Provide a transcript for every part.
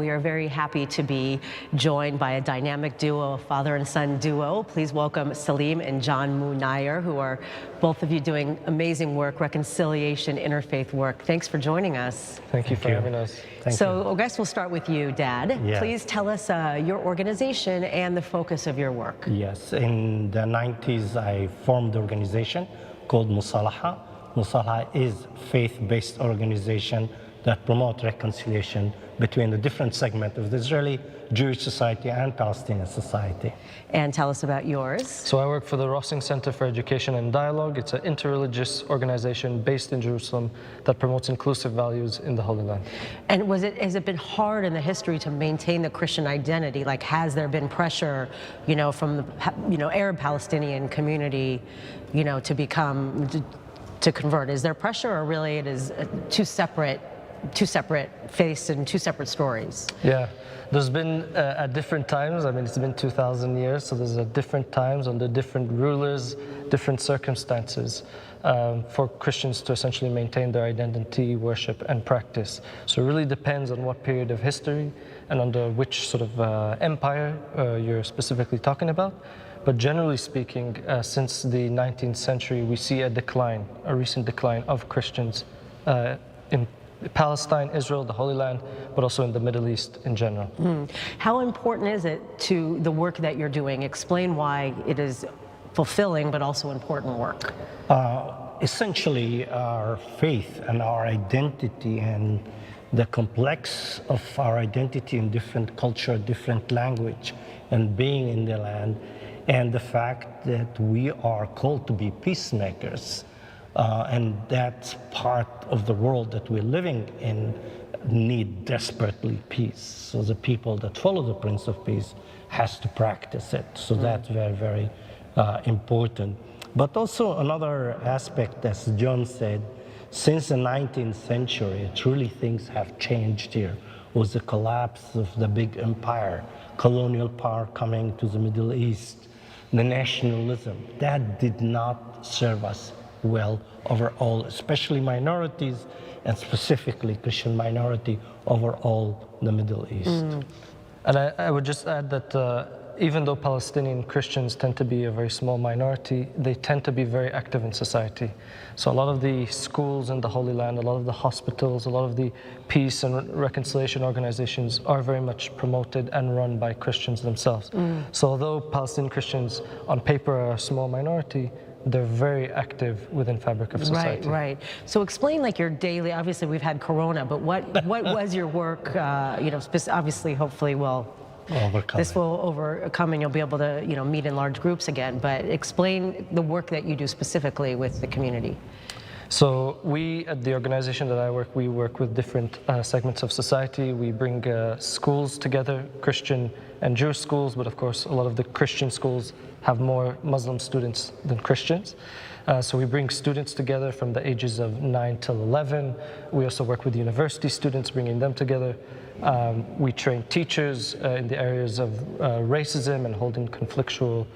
we are very happy to be joined by a dynamic duo, a father and son duo. Please welcome Salim and John Munayer, who are both of you doing amazing work, reconciliation, interfaith work. Thanks for joining us. Thank you for having us. So I guess we'll start with you, Dad. Yes. Please tell us your organization and the focus of your work. Yes, in the 90s, I formed an organization called Musalaha. Musalaha is a faith-based organization that promotes reconciliation between the different segments of the Israeli Jewish society and Palestinian society. And tell us about yours. So I work for the Rossing Center for Education and Dialogue. It's an interreligious organization based in Jerusalem that promotes inclusive values in the Holy Land. And has it been hard in the history to maintain the Christian identity? Like, has there been pressure, from the, Arab Palestinian community, to convert? Is there pressure, or really it is two separate faiths and two separate stories? Yeah, there's been at different times. I mean, it's been 2,000 years, so there's at different times under different rulers, different circumstances for Christians to essentially maintain their identity, worship, and practice. So it really depends on what period of history and under which sort of empire you're specifically talking about. But generally speaking, since the 19th century, we see a recent decline of Christians in Palestine, Israel, the Holy Land, but also in the Middle East in general. How important is it to the work that you're doing? Explain why it is fulfilling but also important work. Essentially, our faith and our identity and the complex of our identity in different culture, different language, and being in the land, and the fact that we are called to be peacemakers. And that's part of the world that we're living in, need desperately peace. So the people that follow the Prince of Peace has to practice it. So that's very, very important. But also another aspect, as John said, since the 19th century, truly things have changed here. Was the collapse of the big empire, colonial power coming to the Middle East, the nationalism, that did not serve us well overall, especially minorities, and specifically Christian minority overall the Middle East. And I would just add that even though Palestinian Christians tend to be a very small minority, they tend to be very active in society. So a lot of the schools in the Holy Land, a lot of the hospitals, a lot of the peace and reconciliation organizations are very much promoted and run by Christians themselves. So although Palestinian Christians on paper are a small minority, they're very active within fabric of society. Right. So explain like your daily, obviously we've had Corona, but what was your work, obviously, hopefully, this will overcome and you'll be able to, meet in large groups again, but explain the work that you do specifically with the community. So we, at the organization that I work, we work with different segments of society. We bring schools together, Christian and Jewish schools, but of course a lot of the Christian schools have more Muslim students than Christians. So we bring students together from the ages of 9 till 11. We also work with university students, bringing them together. We train teachers in the areas of racism and holding conflictual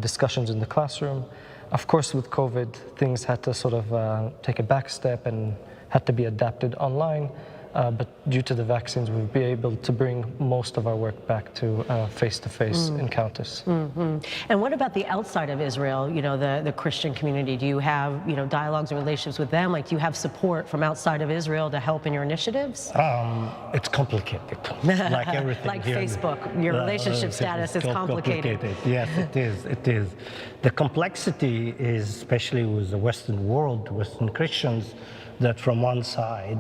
discussions in the classroom. Of course, with COVID, things had to sort of take a back step and had to be adapted online. But due to the vaccines, we've been able to bring most of our work back to face-to-face encounters. And what about the outside of Israel, the Christian community? Do you have, dialogues and relationships with them? Like, do you have support from outside of Israel to help in your initiatives? It's complicated, like everything. Like here. Facebook, your relationship status is complicated. Yes, it is. The complexity is, especially with the Western world, Western Christians, that from one side,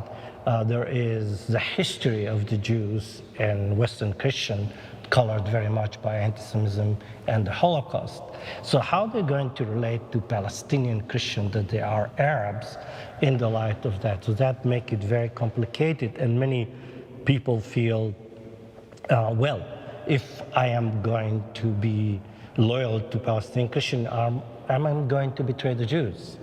there is the history of the Jews and Western Christian colored very much by anti-Semitism and the Holocaust. So how they're going to relate to Palestinian Christians that they are Arabs in the light of that? So that makes it very complicated, and many people feel, well, if I am going to be loyal to Palestinian Christian, am I going to betray the Jews?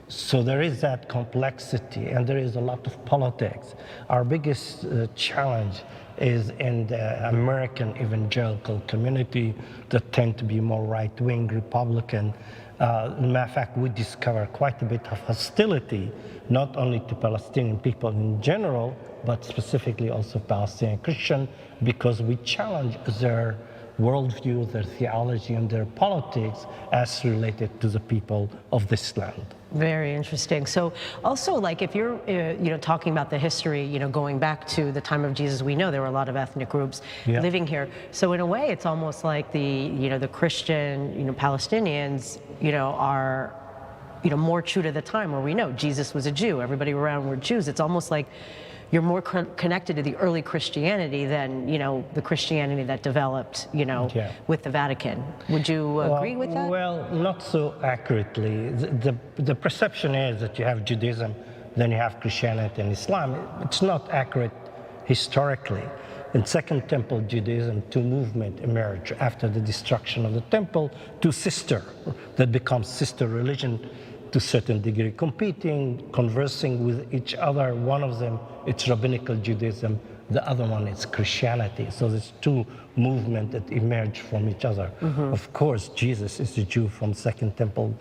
So there is that complexity, and there is a lot of politics. Our biggest challenge is in the American evangelical community that tend to be more right-wing Republican, Matter of fact, we discover quite a bit of hostility, not only to Palestinian people in general, but specifically also Palestinian Christian, because we challenge their worldview, their theology, and their politics as related to the people of this land. Very interesting. So also, like, if you're, talking about the history, going back to the time of Jesus, we know there were a lot of ethnic groups living here. So in a way, it's almost like the Christian, Palestinians, are, more true to the time where we know Jesus was a Jew. Everybody around were Jews. It's almost like you're more connected to the early Christianity than, the Christianity that developed, with the Vatican. Would you agree with that? Well, not so accurately. The perception is that you have Judaism, then you have Christianity and Islam. It's not accurate historically. In Second Temple Judaism, two movements emerge after the destruction of the temple, two sister that becomes sister religion to a certain degree, competing, conversing with each other. One of them, it's rabbinical Judaism. The other one is Christianity. So there's two movements that emerge from each other. Mm-hmm. Of course, Jesus is a Jew from Second Temple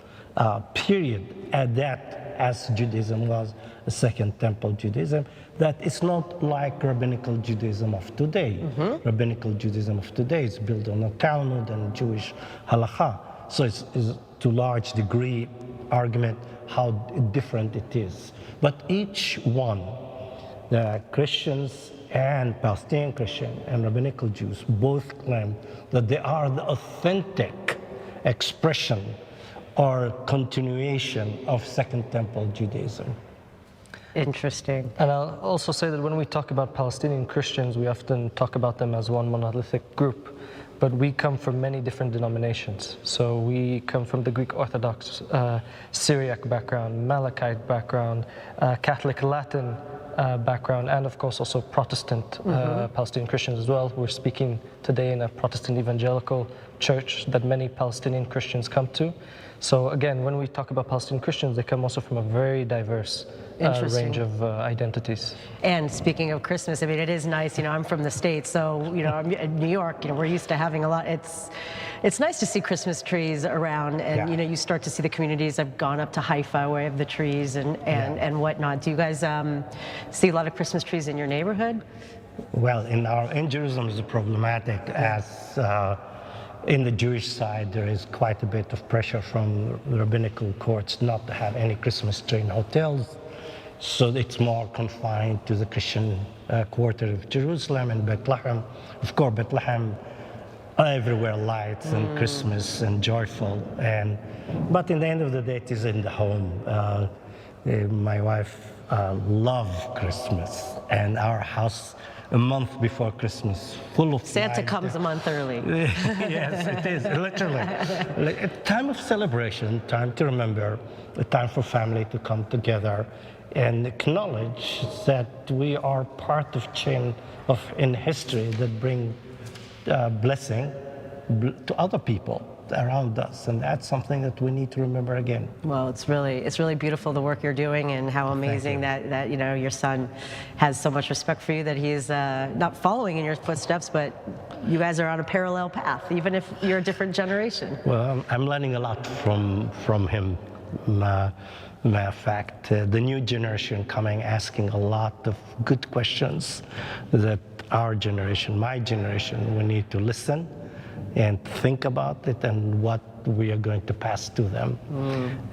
period. At that, as Judaism was a Second Temple Judaism, that is not like rabbinical Judaism of today. Mm-hmm. Rabbinical Judaism of today is built on a Talmud and Jewish halakha. So it's to a large degree argument how different it is. But each one, the Christians and Palestinian Christian and rabbinical Jews, both claim that they are the authentic expression or continuation of Second Temple Judaism. Interesting. And I'll also say that when we talk about Palestinian Christians, we often talk about them as one monolithic group. But we come from many different denominations. So we come from the Greek Orthodox, Syriac background, Malachite background, Catholic Latin background, and of course also Protestant Palestinian Christians as well. We're speaking today in a Protestant evangelical church that many Palestinian Christians come to. So again, when we talk about Palestinian Christians, they come also from a very diverse range of identities. And speaking of Christmas, I mean, it is nice, I'm from the States, so, I'm in New York, we're used to having a lot. It's nice to see Christmas trees around, and, you start to see the communities. I've gone up to Haifa where I have the trees and whatnot. Do you guys see a lot of Christmas trees in your neighborhood? Well, in Jerusalem is problematic as in the Jewish side, there is quite a bit of pressure from the rabbinical courts not to have any Christmas tree in hotels. So it's more confined to the Christian quarter of Jerusalem and Bethlehem. Of course, Bethlehem, everywhere lights and Christmas and joyful. But in the end of the day, it is in the home. My wife loves Christmas, and our house a month before Christmas, full of Santa light. comes a month early. Yes, it is, literally. Like a time of celebration, time to remember, a time for family to come together and acknowledge that we are part of chain in history that bring blessing to other people around us, and that's something that we need to remember again. Well, it's really beautiful the work you're doing, and how amazing that your son has so much respect for you, that he's not following in your footsteps, but you guys are on a parallel path, even if you're a different generation. Well, I'm learning a lot from him. Matter of fact, the new generation coming, asking a lot of good questions that our generation, my generation, we need to listen and think about it and what we are going to pass to them.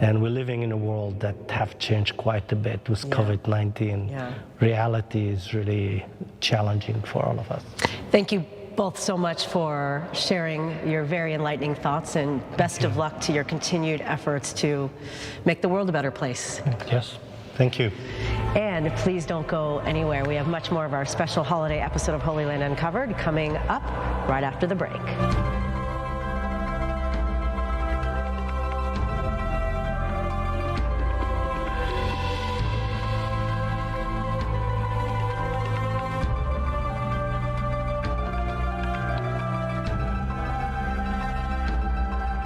And we're living in a world that have changed quite a bit with COVID-19. Reality is really challenging for all of us. Thank you both so much for sharing your very enlightening thoughts, and best of luck to your continued efforts to make the world a better place. Yes, thank you. And please don't go anywhere. We have much more of our special holiday episode of Holy Land Uncovered coming up right after the break.